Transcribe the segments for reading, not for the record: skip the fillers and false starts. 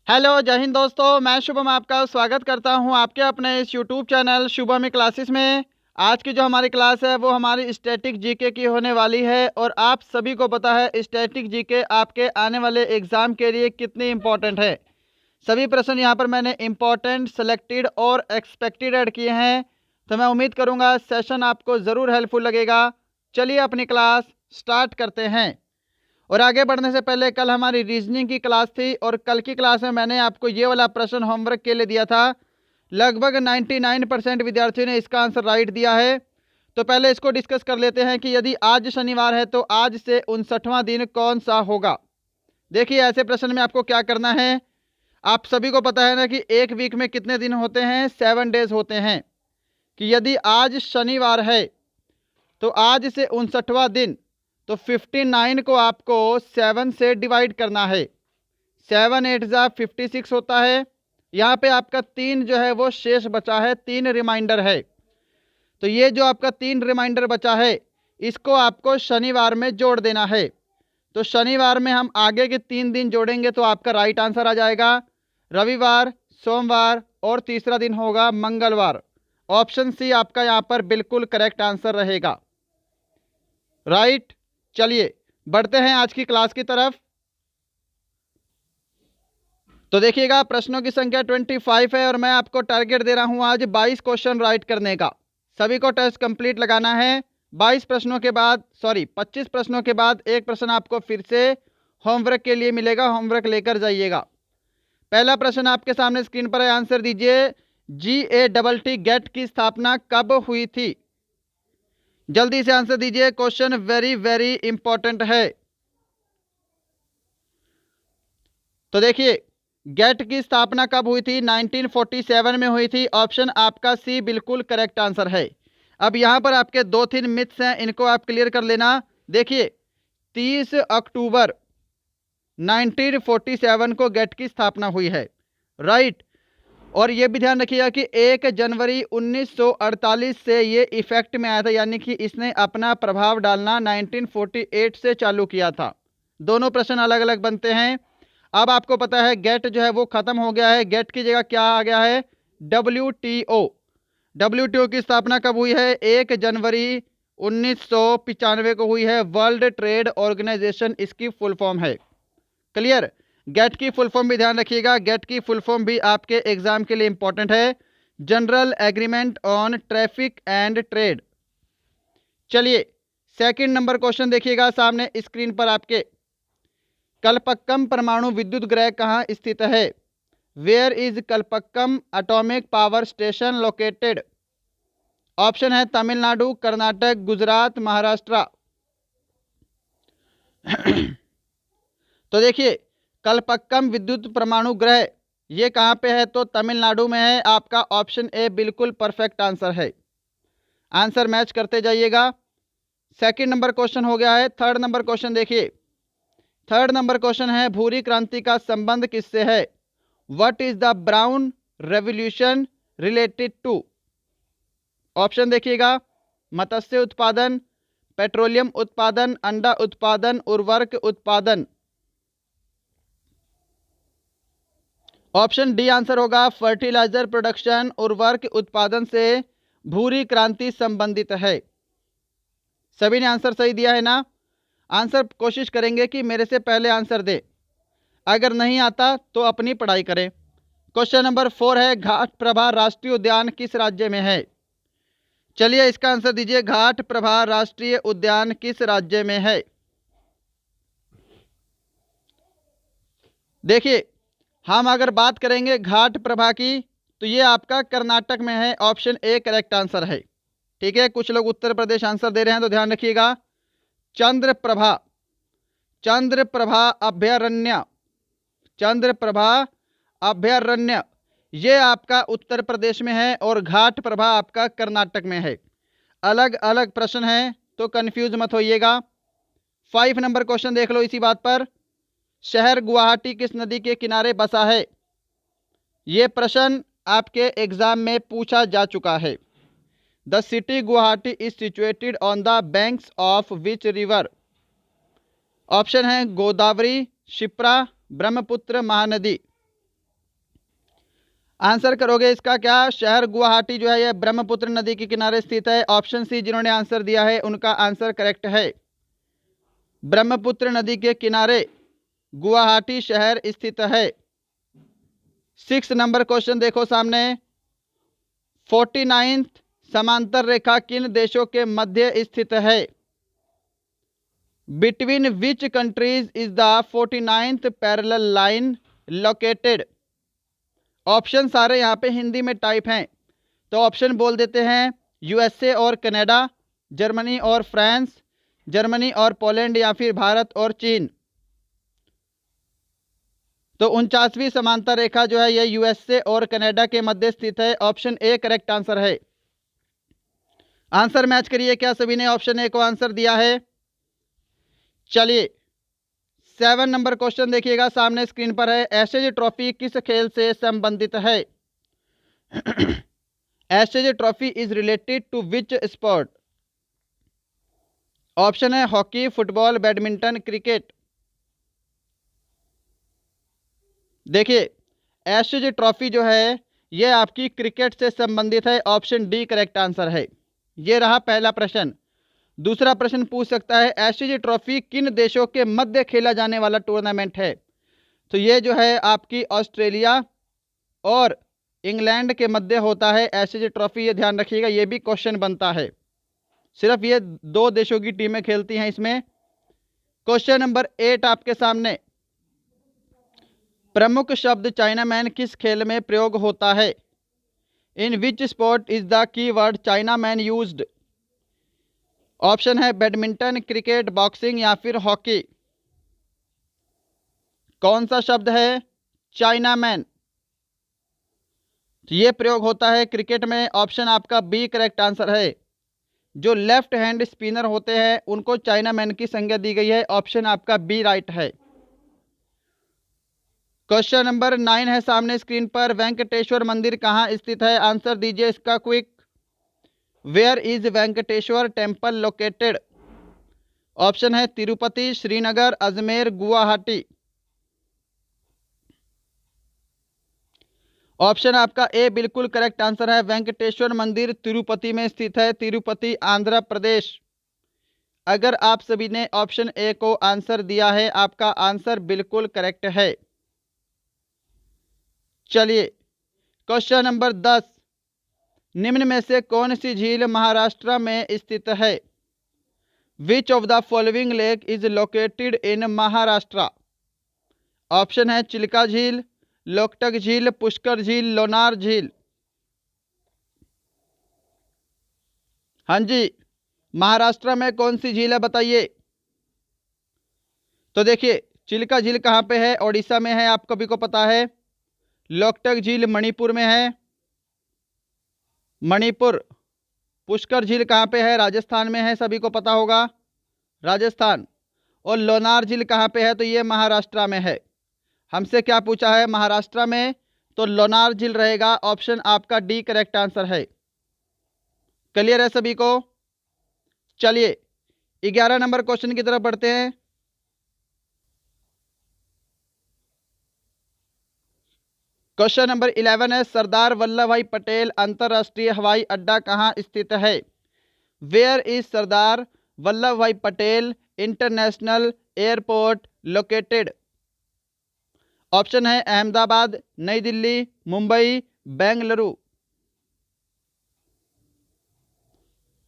Hello जय हिंद दोस्तों, मैं शुभम आपका स्वागत करता हूं आपके अपने इस यूट्यूब चैनल शुभम क्लासेस में। आज की जो हमारी क्लास है वो हमारी स्टैटिक जीके की होने वाली है और आप सभी को पता है स्टैटिक जीके आपके आने वाले एग्ज़ाम के लिए कितनी इम्पोर्टेंट है। सभी प्रश्न यहाँ पर मैंने इम्पोर्टेंट, सेलेक्टेड और एक्सपेक्टेड ऐड किए हैं, तो मैं उम्मीद करूँगा सेशन आपको ज़रूर हेल्पफुल लगेगा। चलिए अपनी क्लास स्टार्ट करते हैं। और आगे बढ़ने से पहले कल हमारी रीजनिंग की क्लास थी और कल की क्लास में मैंने आपको ये वाला प्रश्न होमवर्क के लिए दिया था। लगभग 99% विद्यार्थियों ने इसका आंसर राइट दिया है। तो पहले इसको डिस्कस कर लेते हैं कि यदि आज शनिवार है तो आज से 59वां दिन कौन सा होगा। देखिए ऐसे प्रश्न में आपको क्या करना है। आप सभी को पता है ना कि एक वीक में कितने दिन होते हैं, 7 डेज होते हैं। कि यदि आज शनिवार है तो आज से 59वां दिन, तो 59 को आपको 7 से डिवाइड करना है। 7 8 जा 56 होता है। यहाँ पे आपका 3 जो है वो शेष बचा है, 3 रिमाइंडर है। तो ये जो आपका 3 रिमाइंडर बचा है इसको आपको शनिवार में जोड़ देना है। तो शनिवार में हम आगे के 3 दिन जोड़ेंगे तो आपका राइट आंसर आ जाएगा रविवार, सोमवार और तीसरा दिन होगा मंगलवार। ऑप्शन सी आपका यहाँ पर बिल्कुल करेक्ट आंसर रहेगा। राइट। चलिए बढ़ते हैं आज की क्लास की तरफ। तो देखिएगा प्रश्नों की संख्या 25 है और मैं आपको टारगेट दे रहा हूं आज 22 क्वेश्चन राइट करने का। सभी को टेस्ट कंप्लीट लगाना है। 22 प्रश्नों के बाद 25 प्रश्नों के बाद एक प्रश्न आपको फिर से होमवर्क के लिए मिलेगा, होमवर्क लेकर जाइएगा। पहला प्रश्न आपके सामने स्क्रीन पर है, आंसर दीजिए। GATT गेट की स्थापना कब हुई थी? जल्दी से आंसर दीजिए, क्वेश्चन वेरी वेरी इंपॉर्टेंट है। तो देखिए गेट की स्थापना कब हुई थी? 1947 में हुई थी। ऑप्शन आपका सी बिल्कुल करेक्ट आंसर है। अब यहां पर आपके 2-3 मिथ्स हैं, इनको आप क्लियर कर लेना। देखिए 30 अक्टूबर 1947 को गेट की स्थापना हुई है। राइट। और ये भी ध्यान रखिएगा कि 1 जनवरी 1948 से ये इफेक्ट में आया था, यानी कि इसने अपना प्रभाव डालना 1948 से चालू किया था। दोनों प्रश्न अलग अलग बनते हैं। अब आपको पता है गेट जो है वो खत्म हो गया है। गेट की जगह क्या आ गया है? WTO। WTO की स्थापना कब हुई है? 1 जनवरी 1995 को हुई है। वर्ल्ड ट्रेड ऑर्गेनाइजेशन इसकी फुल फॉर्म है। क्लियर। गेट की फुल फॉर्म भी ध्यान रखिएगा, गेट की फुल फॉर्म भी आपके एग्जाम के लिए इंपॉर्टेंट है। General agreement on traffic and trade. चलिए सेकंड नंबर क्वेश्चन देखिएगा सामने स्क्रीन पर आपके। कलपक्कम परमाणु विद्युत गृह कहाँ स्थित है? Where is Kalpakkam atomic power station located? Option है तमिलनाडु, कर्नाटक, गुजरात, महाराष्ट्र। तो देखिए कलपक्कम विद्युत परमाणु ग्रह ये कहाँ पे है? तो तमिलनाडु में है। आपका ऑप्शन ए बिल्कुल परफेक्ट आंसर है। आंसर मैच करते जाइएगा। सेकंड नंबर क्वेश्चन हो गया है। थर्ड नंबर क्वेश्चन देखिए। थर्ड नंबर क्वेश्चन है, भूरी क्रांति का संबंध किससे है? What is the brown revolution related to? Option देखिएगा, मत्स्य उत्पादन, पेट्रोलियम उत्पादन, अंडा उत्पादन, उर्वरक उत्पादन। ऑप्शन डी आंसर होगा फर्टिलाइजर प्रोडक्शन। उर्वरक उत्पादन से भूरी क्रांति संबंधित है। सभी ने आंसर सही दिया है ना? आंसर कोशिश करेंगे कि मेरे से पहले आंसर दे, अगर नहीं आता तो अपनी पढ़ाई करें। क्वेश्चन नंबर 4 है, घाट प्रभा राष्ट्रीय उद्यान किस राज्य में है? चलिए इसका आंसर दीजिए, घाट प्रभा राष्ट्रीय उद्यान किस राज्य में है? देखिए हम अगर बात करेंगे घाट प्रभा की तो ये आपका कर्नाटक में है। ऑप्शन ए करेक्ट आंसर है। ठीक है, कुछ लोग उत्तर प्रदेश आंसर दे रहे हैं तो ध्यान रखिएगा। चंद्रप्रभा, चंद्रप्रभा अभयारण्य, चंद्रप्रभा अभयारण्य ये आपका उत्तर प्रदेश में है और घाट प्रभा आपका कर्नाटक में है। अलग अलग प्रश्न है तो कंफ्यूज मत होइएगा। 5 नंबर क्वेश्चन देख लो इसी बात पर। शहर गुवाहाटी किस नदी के किनारे बसा है? ये प्रश्न आपके एग्जाम में पूछा जा चुका है। The city Guwahati is situated on the banks of which river? Option है गोदावरी, शिप्रा, ब्रह्मपुत्र, महानदी। आंसर करोगे इसका क्या? शहर गुवाहाटी जो है यह ब्रह्मपुत्र नदी के किनारे स्थित है। ऑप्शन सी जिन्होंने आंसर दिया है उनका आंसर करेक्ट है। ब्रह्मपुत्र नदी के किनारे गुवाहाटी शहर स्थित है। 6 नंबर क्वेश्चन देखो सामने। 49th समांतर रेखा किन देशों के मध्य स्थित है? Between which countries is the 49th parallel line located? Option सारे यहाँ पे हिंदी में टाइप हैं, तो ऑप्शन बोल देते हैं। यूएसए और कनाडा, जर्मनी और फ्रांस, जर्मनी और पोलैंड, या फिर भारत और चीन। तो 49वीं समांतर रेखा जो है यह यूएसए और कनाडा के मध्य स्थित है। ऑप्शन ए करेक्ट आंसर है। आंसर मैच करिए, क्या सभी ने ऑप्शन ए को आंसर दिया है? चलिए 7 नंबर क्वेश्चन देखिएगा, सामने स्क्रीन पर है। एशेज ट्रॉफी किस खेल से संबंधित है? Ashes trophy is related to which sport? Option है हॉकी, फुटबॉल, बैडमिंटन, क्रिकेट। देखिए एशेज ट्रॉफी जो है यह आपकी क्रिकेट से संबंधित है। ऑप्शन डी करेक्ट आंसर है। यह रहा पहला प्रश्न। दूसरा प्रश्न पूछ सकता है एशेज ट्रॉफी किन देशों के मध्य खेला जाने वाला टूर्नामेंट है? तो ये जो है आपकी ऑस्ट्रेलिया और इंग्लैंड के मध्य होता है एशेज ट्रॉफी। ये ध्यान रखिएगा, ये भी क्वेश्चन बनता है। सिर्फ ये 2 देशों की टीमें खेलती हैं इसमें। क्वेश्चन नंबर 8 आपके सामने। प्रमुख शब्द चाइनामैन किस खेल में प्रयोग होता है? In which sport is the keyword chinaman used? Option है बैडमिंटन, क्रिकेट, बॉक्सिंग, या फिर हॉकी। कौन सा शब्द है? चाइनामैन। तो ये प्रयोग होता है क्रिकेट में। ऑप्शन आपका बी करेक्ट आंसर है। जो लेफ्ट हैंड स्पिनर होते हैं उनको चाइनामैन की संज्ञा दी गई है। ऑप्शन आपका बी राइट है। क्वेश्चन नंबर 9 है सामने स्क्रीन पर। वेंकटेश्वर मंदिर कहाँ स्थित है? आंसर दीजिए इसका quick. Where is Venkateshwara temple located? Option है तिरुपति, श्रीनगर, अजमेर, गुवाहाटी। ऑप्शन आपका ए बिल्कुल करेक्ट आंसर है। वेंकटेश्वर मंदिर तिरुपति में स्थित है। तिरुपति आंध्र प्रदेश। अगर आप सभी ने ऑप्शन ए को आंसर दिया है, आपका आंसर बिल्कुल करेक्ट है। चलिए क्वेश्चन नंबर 10। निम्न में से कौन सी झील महाराष्ट्र में स्थित है? Which of the following lake is located in Maharashtra? Option है चिल्का झील, लोकटक झील, पुष्कर झील, लोनार झील। हाँ जी, महाराष्ट्र में कौन सी झील है बताइए। तो देखिए चिल्का झील कहाँ पे है? ओडिशा में है, आप सभी को पता है। लोकटक झील मणिपुर में है, मणिपुर। पुष्कर झील कहाँ पे है? राजस्थान में है, सभी को पता होगा, राजस्थान। और लोनार झील कहाँ पे है? तो ये महाराष्ट्र में है। हमसे क्या पूछा है? महाराष्ट्र में, तो लोनार झील रहेगा। ऑप्शन आपका डी करेक्ट आंसर है। क्लियर है सभी को? चलिए 11 नंबर क्वेश्चन की तरफ बढ़ते हैं। क्वेश्चन नंबर 11 है सरदार वल्लभ भाई पटेल अंतरराष्ट्रीय हवाई अड्डा कहाँ स्थित है? वेयर इज सरदार वल्लभ भाई Patel international airport located? Option है अहमदाबाद, नई Delhi, Mumbai, Bengaluru.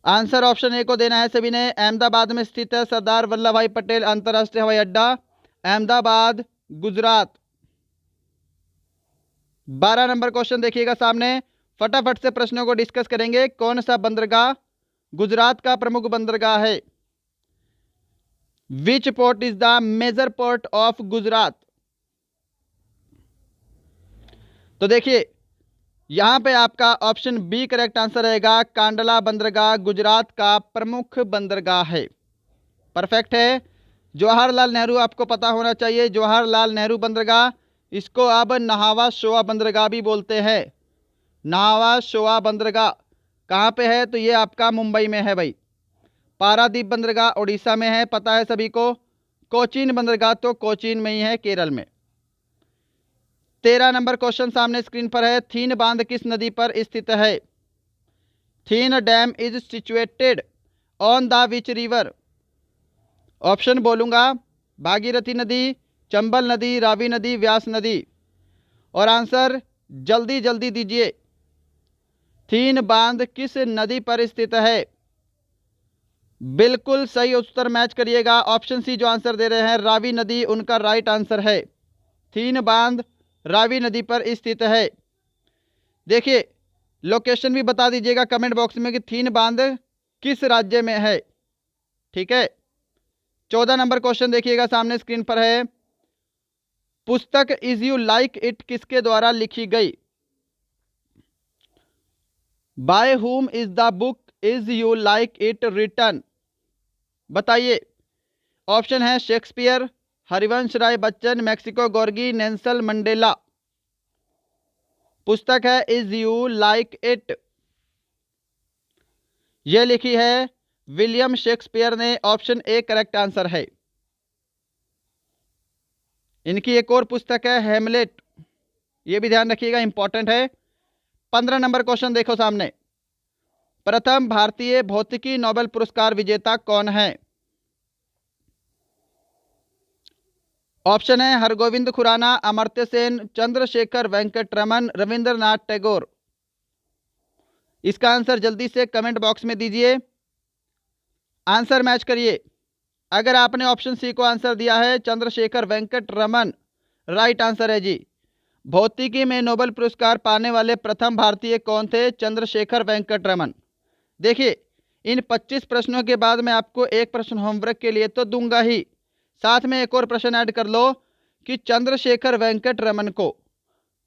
Answer option A को देना है सभी ने। अहमदाबाद में स्थित है सरदार वल्लभ भाई पटेल अंतरराष्ट्रीय हवाई अड्डा, अहमदाबाद, गुजरात। 12 नंबर क्वेश्चन देखिएगा सामने। फटाफट से प्रश्नों को डिस्कस करेंगे। कौन सा बंदरगाह गुजरात का प्रमुख बंदरगाह है? Which port is the major port of Gujarat? तो देखिए यहां पे आपका ऑप्शन बी करेक्ट आंसर रहेगा। कांडला बंदरगाह गुजरात का प्रमुख बंदरगाह है। परफेक्ट है। जवाहरलाल नेहरू आपको पता होना चाहिए। जवाहरलाल नेहरू बंदरगाह, इसको अब नहावा शोवा बंदरगाह भी बोलते हैं। नहावा शोवा बंदरगाह कहाँ पे है? तो ये आपका मुंबई में है भाई। पारादीप बंदरगाह उड़ीसा में है, पता है सभी को। कोचीन बंदरगाह तो कोचीन में ही है, केरल में। 13 नंबर क्वेश्चन सामने स्क्रीन पर है। थीन बांध किस नदी पर स्थित है? Thein dam is situated on the which river? Option बोलूंगा, भागीरथी नदी, चंबल नदी, रावी नदी, व्यास नदी। और आंसर जल्दी जल्दी दीजिए। थीन बांध किस नदी पर स्थित है? बिल्कुल सही उत्तर मैच करिएगा। ऑप्शन सी जो आंसर दे रहे हैं, रावी नदी, उनका राइट आंसर है। थीन बांध रावी नदी पर स्थित है। देखिए, लोकेशन भी बता दीजिएगा कमेंट बॉक्स में कि थीन बांध किस राज्य में है। ठीक है। 14 नंबर क्वेश्चन देखिएगा, सामने स्क्रीन पर है। पुस्तक इज यू लाइक इट किसके द्वारा लिखी गई? By whom is the book as you like it written? बताइए। ऑप्शन है Shakespeare, Harivansh Rai Bachchan, Mexico Gorky, Nelson Mandela. पुस्तक है इज यू लाइक इट, यह लिखी है विलियम शेक्सपियर ने। ऑप्शन ए करेक्ट आंसर है। इनकी एक और पुस्तक है हेमलेट, यह भी ध्यान रखिएगा, इंपॉर्टेंट है। 15 नंबर क्वेश्चन देखो सामने। प्रथम भारतीय भौतिकी नोबेल पुरस्कार विजेता कौन है? ऑप्शन है हरगोविंद खुराना, अमर्त्य सेन, चंद्रशेखर वेंकटरमन, रविंद्रनाथ टैगोर। इसका आंसर जल्दी से कमेंट बॉक्स में दीजिए। आंसर मैच करिए। अगर आपने ऑप्शन सी को आंसर दिया है, चंद्रशेखर वेंकटरमन, राइट आंसर है जी। भौतिकी में नोबेल पुरस्कार पाने वाले प्रथम भारतीय कौन थे? चंद्रशेखर वेंकटरमन। देखिए, इन 25 प्रश्नों के बाद मैं आपको एक प्रश्न होमवर्क के लिए तो दूंगा ही, साथ में एक और प्रश्न ऐड कर लो कि चंद्रशेखर वेंकटरमन को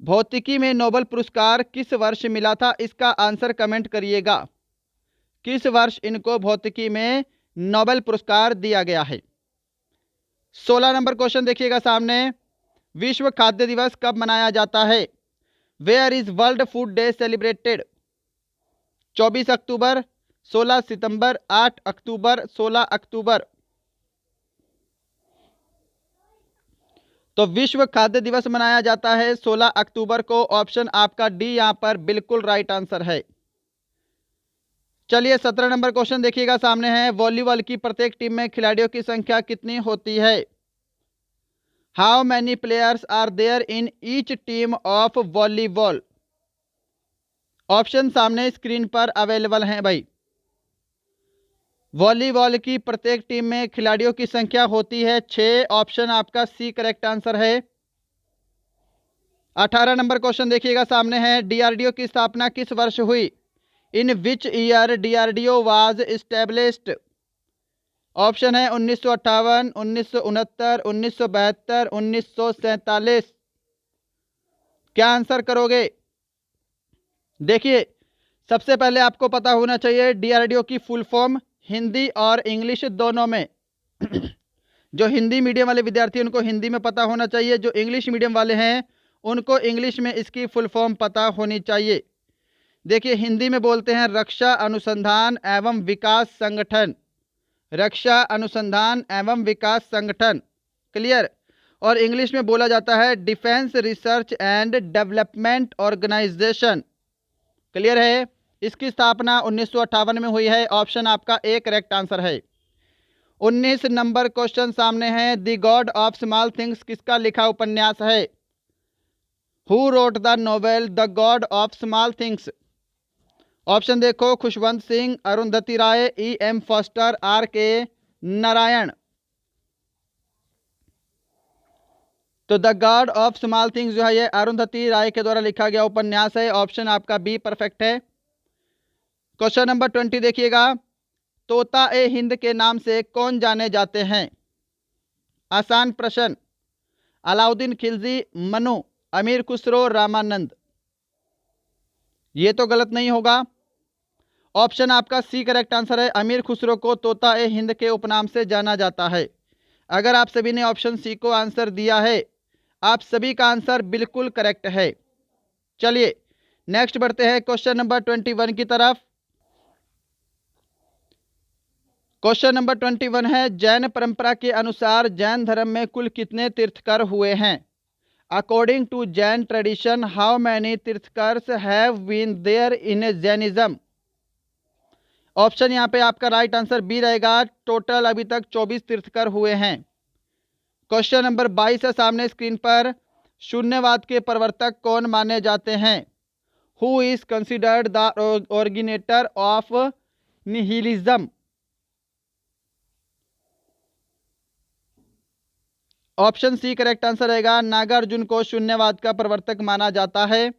भौतिकी में नोबेल पुरस्कार किस वर्ष मिला था? इसका आंसर कमेंट करिएगा। किस वर्ष इनको भौतिकी में नोबेल पुरस्कार दिया गया है? 16 नंबर क्वेश्चन देखिएगा सामने। विश्व खाद्य दिवस कब मनाया जाता है? Where is world food day celebrated? 24 अक्टूबर, 16 सितंबर, 8 अक्टूबर, 16 अक्टूबर। तो विश्व खाद्य दिवस मनाया जाता है 16 अक्टूबर को। ऑप्शन आपका डी यहां पर बिल्कुल राइट आंसर है। चलिए 17 नंबर क्वेश्चन देखिएगा सामने है। वॉलीबॉल की प्रत्येक टीम में खिलाड़ियों की संख्या कितनी होती है? How many players are there in each team of volleyball? Option सामने स्क्रीन पर अवेलेबल हैं भाई। वॉलीबॉल की प्रत्येक टीम में खिलाड़ियों की संख्या होती है 6। ऑप्शन आपका सी करेक्ट आंसर है। 18 नंबर क्वेश्चन देखिएगा सामने है। डीआरडीओ की स्थापना किस वर्ष हुई? In which year DRDO was established? Option है 1958, 1969, 1972, 1947। क्या आंसर करोगे? देखिए, सबसे पहले आपको पता होना चाहिए डीआरडीओ की फुल फॉर्म हिंदी और इंग्लिश दोनों में। जो हिंदी मीडियम वाले विद्यार्थी उनको हिंदी में पता होना चाहिए, जो इंग्लिश मीडियम वाले हैं उनको इंग्लिश में इसकी फुल फॉर्म पता होनी चाहिए। देखिए, हिंदी में बोलते हैं रक्षा अनुसंधान एवं विकास संगठन, रक्षा अनुसंधान एवं विकास संगठन, क्लियर। और इंग्लिश में बोला जाता है defence research and development organisation, clear है। इसकी स्थापना 1958 में हुई है। ऑप्शन आपका ए करेक्ट आंसर है। 19 नंबर क्वेश्चन सामने है। The God of small things किसका लिखा उपन्यास है? Who wrote the novel the God of small things? Option देखो, खुशवंत सिंह, अरुंधति राय, ई एम फॉस्टर, आर के नारायण। तो the God of small things जो है ये अरुंधति राय के द्वारा लिखा गया उपन्यास है। ऑप्शन आपका बी परफेक्ट है। क्वेश्चन नंबर 20 देखिएगा। तोता ए हिंद के नाम से कौन जाने जाते हैं? आसान प्रश्न। अलाउद्दीन खिलजी, मनु, अमीर खुसरो, रामानंद। ये तो गलत नहीं होगा। ऑप्शन आपका सी करेक्ट आंसर है। अमीर खुसरो को तोता ए हिंद के उपनाम से जाना जाता है। अगर आप सभी ने ऑप्शन सी को आंसर दिया है, आप सभी का आंसर बिल्कुल करेक्ट है। चलिए नेक्स्ट बढ़ते हैं क्वेश्चन नंबर 21 की तरफ। क्वेश्चन नंबर 21 है। जैन परंपरा के अनुसार जैन धर्म में कुल कितने तीर्थकर हुए हैं? According to Jain tradition how many tirthankars have been there in Jainism. Option यहाँ पे आपका राइट आंसर बी रहेगा, टोटल अभी तक 24 तीर्थकर हुए हैं। क्वेश्चन नंबर 22 है सामने स्क्रीन पर, शून्यवाद के प्रवर्तक कौन माने जाते हैं? Who is considered the originator of nihilism? Option C correct answer रहेगा, नागार्जुन को शून्यवाद का प्रवर्तक माना जाता है।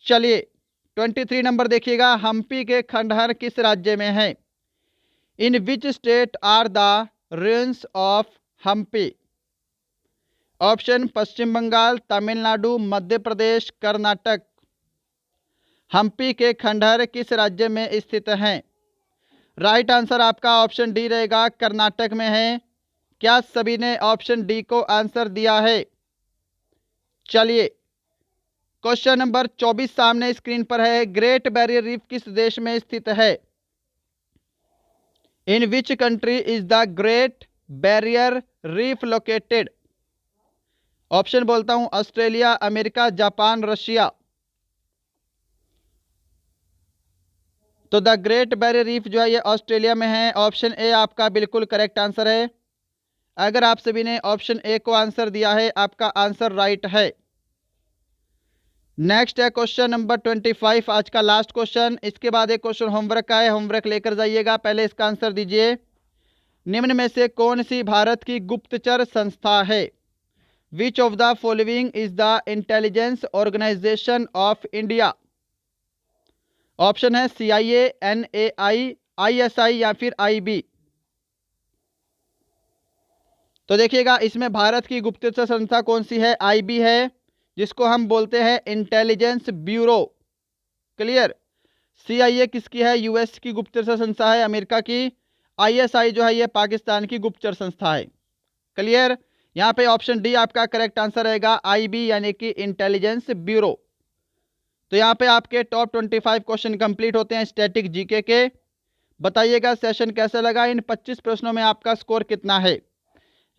चलिए 23 नंबर देखिएगा, हम्पी के खंडहर किस राज्य में है? In which state are the ruins of Hampi? Option Paschim Bengal, Tamil Nadu, Madhya Pradesh, Karnataka. Hampi के खंडहर किस राज्य में स्थित हैं? राइट आंसर आपका ऑप्शन डी रहेगा, कर्नाटक में है। क्या सभी ने ऑप्शन डी को आंसर दिया है? चलिए क्वेश्चन नंबर 24 सामने स्क्रीन पर है, ग्रेट बैरियर रीफ किस देश में स्थित है? In which country is the Great Barrier Reef located? Option बोलता हूं, ऑस्ट्रेलिया, अमेरिका, जापान, रशिया। तो द ग्रेट बैरियर रीफ जो है ये ऑस्ट्रेलिया में है। ऑप्शन ए आपका बिल्कुल करेक्ट आंसर है। अगर आप सभी ने ऑप्शन ए को आंसर दिया है, आपका आंसर राइट है। नेक्स्ट है क्वेश्चन नंबर 25, आज का लास्ट क्वेश्चन। इसके बाद एक क्वेश्चन होमवर्क का है, होमवर्क लेकर जाइएगा। पहले इसका आंसर दीजिए, निम्न में से कौन सी भारत की गुप्तचर संस्था है? Which of the following is the intelligence organisation of India? Option है CIA, NAI, ISI या फिर IB। तो देखिएगा इसमें भारत की गुप्तचर संस्था कौन सी है? IB है, जिसको हम बोलते हैं इंटेलिजेंस ब्यूरो। क्लियर। CIA किसकी है? US की गुप्तचर संस्था है, अमेरिका की। ISI जो है ये पाकिस्तान की गुप्तचर संस्था है। क्लियर। यहाँ पे ऑप्शन डी आपका करेक्ट आंसर रहेगा, IB यानी कि इंटेलिजेंस ब्यूरो। तो यहाँ पे आपके टॉप 25 क्वेश्चन कंप्लीट होते हैं स्टैटिक जीके के। बताइएगा सेशन कैसा लगा, इन 25 प्रश्नों में आपका स्कोर कितना है?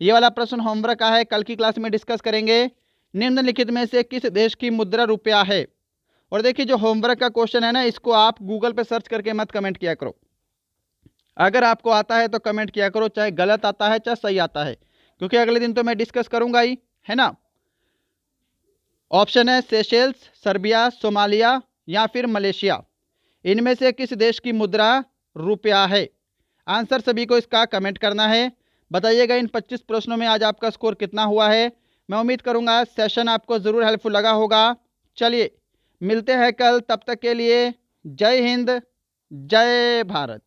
ये वाला प्रश्न होमवर्क का है, कल की क्लास में डिस्कस करेंगे। निम्नलिखित में से किस देश की मुद्रा रुपया है? और देखिए जो होमवर्क का क्वेश्चन है ना, इसको आप गूगल पे सर्च करके मत कमेंट किया करो। अगर आपको आता है तो कमेंट किया करो, चाहे गलत आता है चाहे सही आता है, क्योंकि अगले दिन तो मैं डिस्कस करूंगा ही, है ना। ऑप्शन है सेशेल्स, सर्बिया, सोमालिया या फिर मलेशिया। इनमें से किस देश की मुद्रा रुपया है? आंसर सभी को इसका कमेंट करना है। बताइएगा इन 25 प्रश्नों में आज आपका स्कोर कितना हुआ है। मैं उम्मीद करूंगा सेशन आपको ज़रूर हेल्पफुल लगा होगा। चलिए मिलते हैं कल, तब तक के लिए जय हिंद, जय भारत।